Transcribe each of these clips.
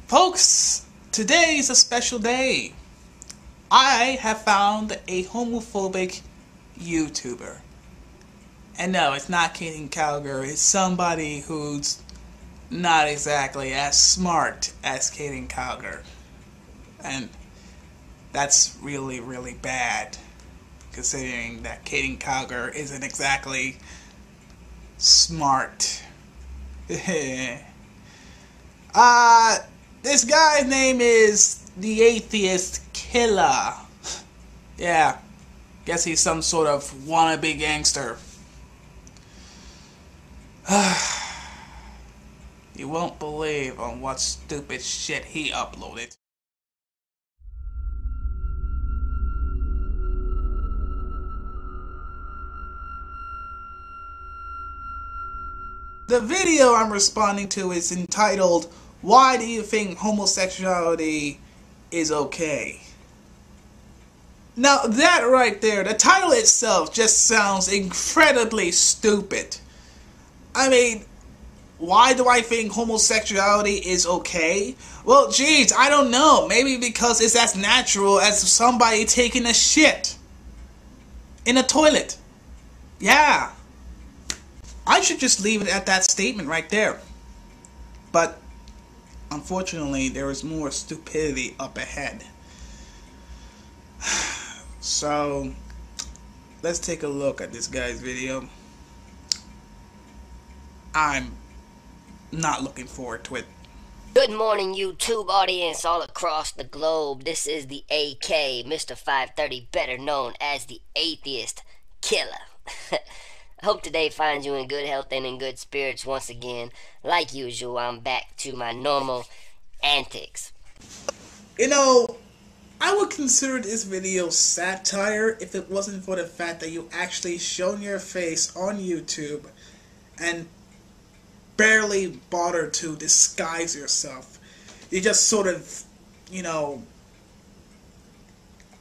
Folks, today is a special day. I have found a homophobic YouTuber. And no, it's not Kaden Calgar. It's somebody who's not exactly as smart as Kaden Calgar. And that's really, really bad, considering that Kaden Calgar isn't exactly smart. This guy's name is the atheist killa. Yeah, guess he's some sort of wannabe gangster. You won't believe on what stupid shit he uploaded. The video I'm responding to is entitled, "Why do you think homosexuality is okay?" Now that right there, the title itself just sounds incredibly stupid. I mean, why do I think homosexuality is okay? Well, geez, I don't know. Maybe because it's as natural as somebody taking a shit in a toilet. Yeah. I should just leave it at that statement right there. But unfortunately, there is more stupidity up ahead. So, let's take a look at this guy's video. I'm not looking forward to it. Good morning, YouTube audience all across the globe. This is the AK, Mr. 530, better known as the atheist killer. I hope today finds you in good health and in good spirits once again. Like usual, I'm back to my normal antics. You know, I would consider this video satire if it wasn't for the fact that you actually shown your face on YouTube and barely bother to disguise yourself. You just sort of,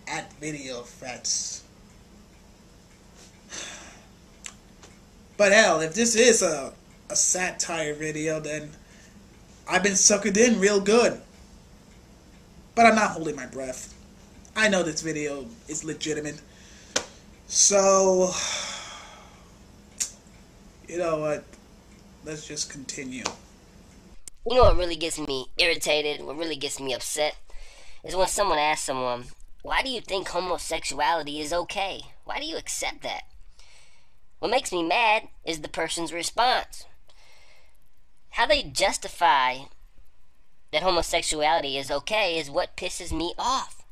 add video effects. But hell, if this is a satire video, then I've been suckered in real good. But I'm not holding my breath. I know this video is legitimate. So, you know what? Let's just continue. You know what really gets me irritated, what really gets me upset, is when someone asks someone, why do you think homosexuality is okay? Why do you accept that? What makes me mad is the person's response. How they justify that homosexuality is okay is what pisses me off.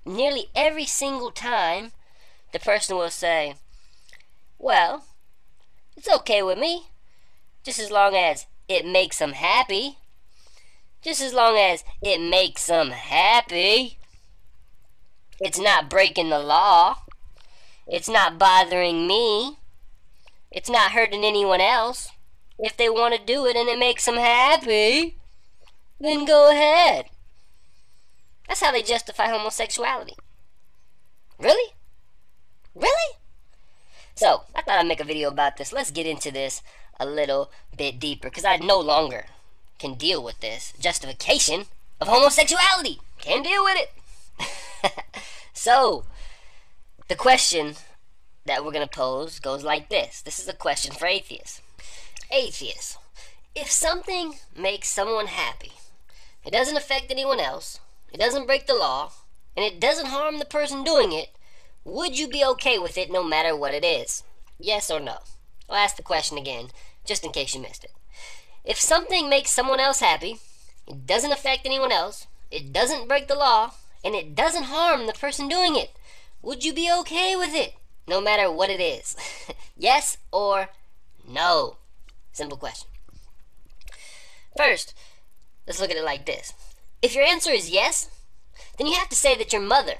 Nearly every single time, the person will say, well, it's okay with me, just as long as it makes them happy. Just as long as it makes them happy. It's not breaking the law. It's not bothering me. It's not hurting anyone else. If they want to do it and it makes them happy, then go ahead. That's how they justify homosexuality. Really? Really? So, I thought I'd make a video about this. Let's get into this a little bit deeper, because I no longer can deal with this justification of homosexuality. Can't deal with it. So, the question that we're going to pose goes like this. This is a question for atheists. Atheists, if something makes someone happy, it doesn't affect anyone else, it doesn't break the law, and it doesn't harm the person doing it, would you be okay with it no matter what it is? Yes or no? I'll ask the question again, just in case you missed it. If something makes someone else happy, it doesn't affect anyone else, it doesn't break the law, and it doesn't harm the person doing it, would you be okay with it, no matter what it is? Yes or no? Simple question. First, let's look at it like this. If your answer is yes, then you have to say that your mother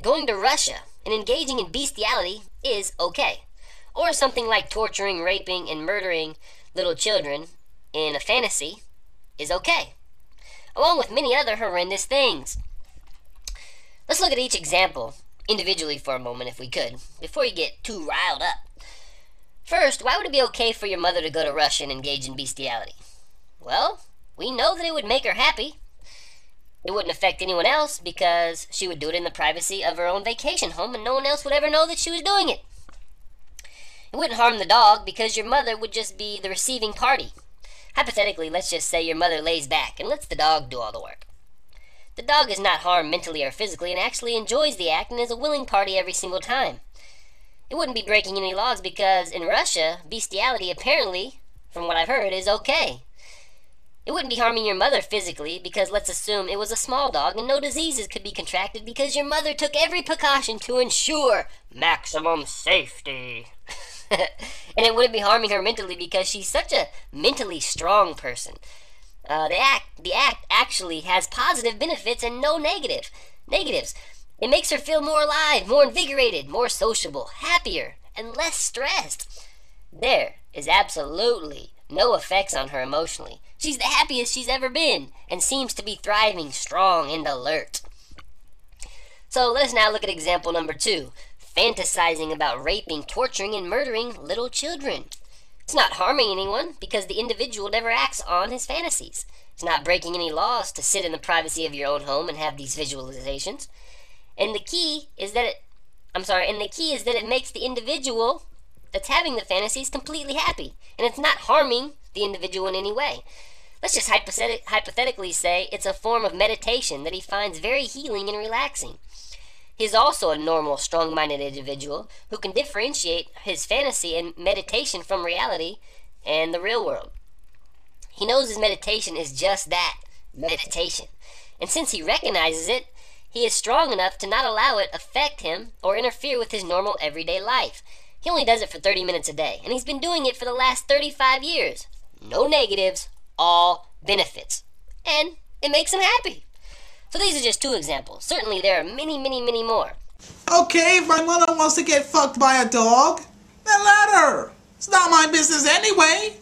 going to Russia and engaging in bestiality is okay. Or something like torturing, raping, and murdering little children in a fantasy is okay. Along with many other horrendous things. Let's look at each example individually for a moment if we could, before you get too riled up. First, why would it be okay for your mother to go to Russia and engage in bestiality? Well, We know that it would make her happy. It wouldn't affect anyone else because she would do it in the privacy of her own vacation home and no one else would ever know that she was doing it. It wouldn't harm the dog because your mother would just be the receiving party. Hypothetically, let's just say your mother lays back and lets the dog do all the work. The dog is not harmed mentally or physically and actually enjoys the act and is a willing party every single time. It wouldn't be breaking any laws because in Russia, bestiality apparently, from what I've heard, is okay. It wouldn't be harming your mother physically because let's assume it was a small dog and no diseases could be contracted because your mother took every precaution to ensure maximum safety. And it wouldn't be harming her mentally because she's such a mentally strong person. The act actually has positive benefits and no negatives. It makes her feel more alive, more invigorated, more sociable, happier, and less stressed. There is absolutely no effects on her emotionally. She's the happiest she's ever been and seems to be thriving, strong, and alert. So let us now look at example number 2. Fantasizing about raping, torturing, and murdering little children. It's not harming anyone because the individual never acts on his fantasies. It's not breaking any laws to sit in the privacy of your own home and have these visualizations. And the key is that it makes the individual that's having the fantasies completely happy. And it's not harming the individual in any way. Let's just hypothetically say it's a form of meditation that he finds very healing and relaxing. He is also a normal, strong-minded individual who can differentiate his fantasy and meditation from reality and the real world. He knows his meditation is just that, meditation. And since he recognizes it, he is strong enough to not allow it affect him or interfere with his normal everyday life. He only does it for 30 minutes a day, and he's been doing it for the last 35 years. No negatives, all benefits. And it makes him happy. So these are just 2 examples. Certainly there are many, many, many more. Okay, if my mother wants to get fucked by a dog, then let her. It's not my business anyway.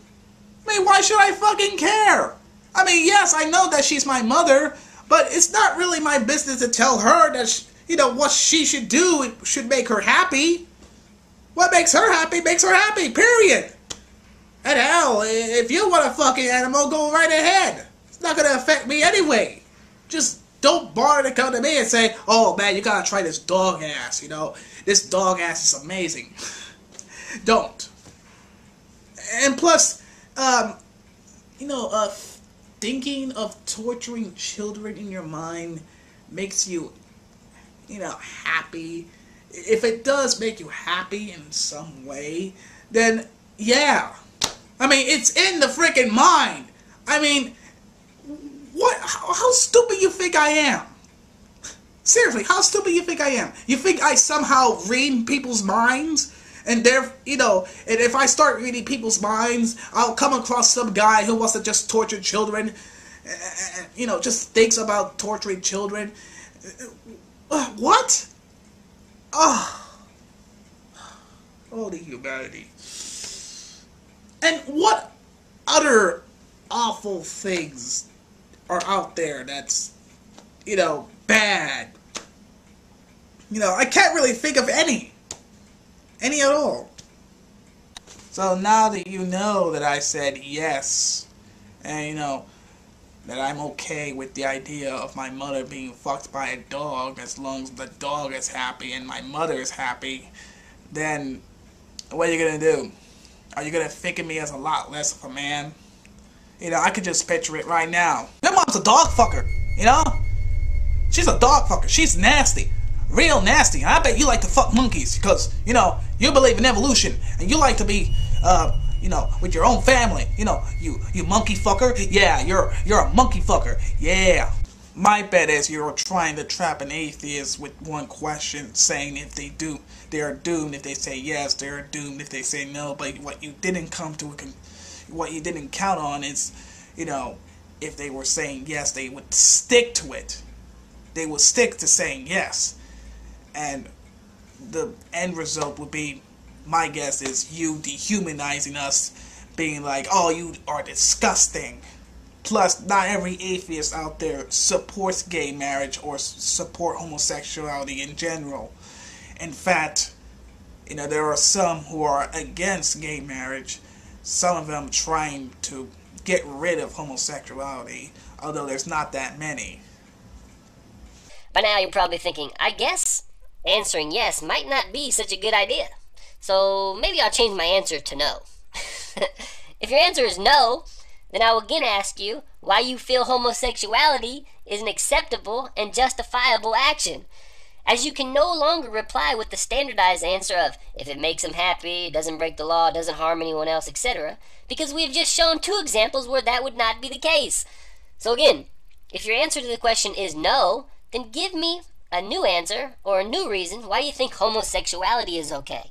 I mean, why should I fucking care? I mean, yes, I know that she's my mother, but it's not really my business to tell her that, what she should do should make her happy. What makes her happy makes her happy, period. And hell, if you want a fucking animal, go right ahead. It's not going to affect me anyway. Just don't bother to come to me and say, oh man, you gotta try this dog ass, This dog ass is amazing. Don't. And plus, thinking of torturing children in your mind makes you, happy. If it does make you happy in some way, then yeah. I mean, it's in the freaking mind. I mean, what? How stupid you think I am? Seriously, how stupid you think I am? You think I somehow read people's minds? And and if I start reading people's minds, I'll come across some guy who wants to just torture children, and, just thinks about torturing children. What? Oh, holy humanity. And what other awful things are out there that's, bad? I can't really think of any at all. So now that you know that I said yes, and that I'm okay with the idea of my mother being fucked by a dog as long as the dog is happy and my mother is happy, then what are you gonna do? Are you gonna think of me as a lot less of a man? I could just picture it right now. Your mom's a dog fucker, She's a dog fucker. She's nasty. Real nasty. And I bet you like to fuck monkeys because, you believe in evolution and you like to be, with your own family. You monkey fucker. Yeah, you're a monkey fucker. Yeah. My bet is you're trying to trap an atheist with one question, saying if they do, they are doomed. If they say yes, they are doomed. If they say no, but what you didn't count on is, if they were saying yes, they would stick to it. They would stick to saying yes. And the end result would be, my guess is, you dehumanizing us, being like, oh, you are disgusting. Plus, not every atheist out there supports gay marriage or support homosexuality in general. In fact, there are some who are against gay marriage, some of them trying to get rid of homosexuality, although there's not that many. By now you're probably thinking, I guess answering yes might not be such a good idea. So maybe I'll change my answer to no. If your answer is no, then I will again ask you why you feel homosexuality is an acceptable and justifiable action, as you can no longer reply with the standardized answer of if it makes him happy, doesn't break the law, doesn't harm anyone else, etc., because we have just shown 2 examples where that would not be the case. So again, if your answer to the question is no, then give me a new answer or a new reason why you think homosexuality is okay.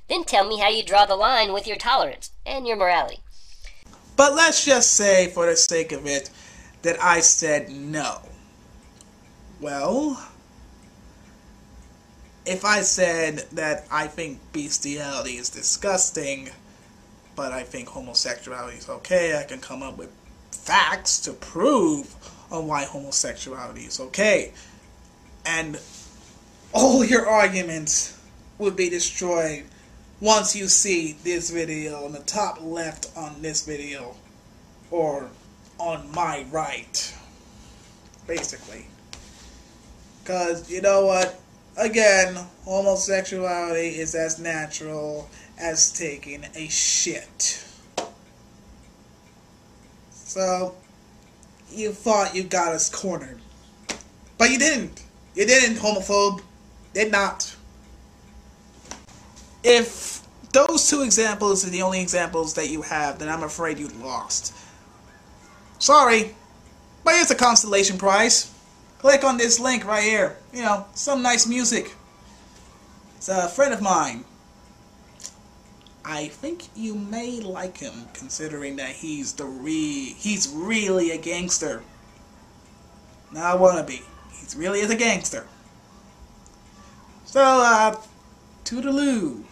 Then tell me how you draw the line with your tolerance and your morality. But let's just say, for the sake of it, that I said no. Well, if I said that I think bestiality is disgusting, but I think homosexuality is okay, I can come up with facts to prove on why homosexuality is okay. And all your arguments would be destroyed once you see this video on the top left on this video, or on my right, basically. Because, you know what, again, homosexuality is as natural as taking a shit. So, you thought you got us cornered. But you didn't. You didn't, homophobe. Did not. If those 2 examples are the only examples that you have, then I'm afraid you lost. Sorry, but here's a consolation prize. Click on this link right here. You know, some nice music. It's a friend of mine. I think you may like him, considering that he's really a gangster. Not a wannabe. He's really is a gangster. So, toodaloo.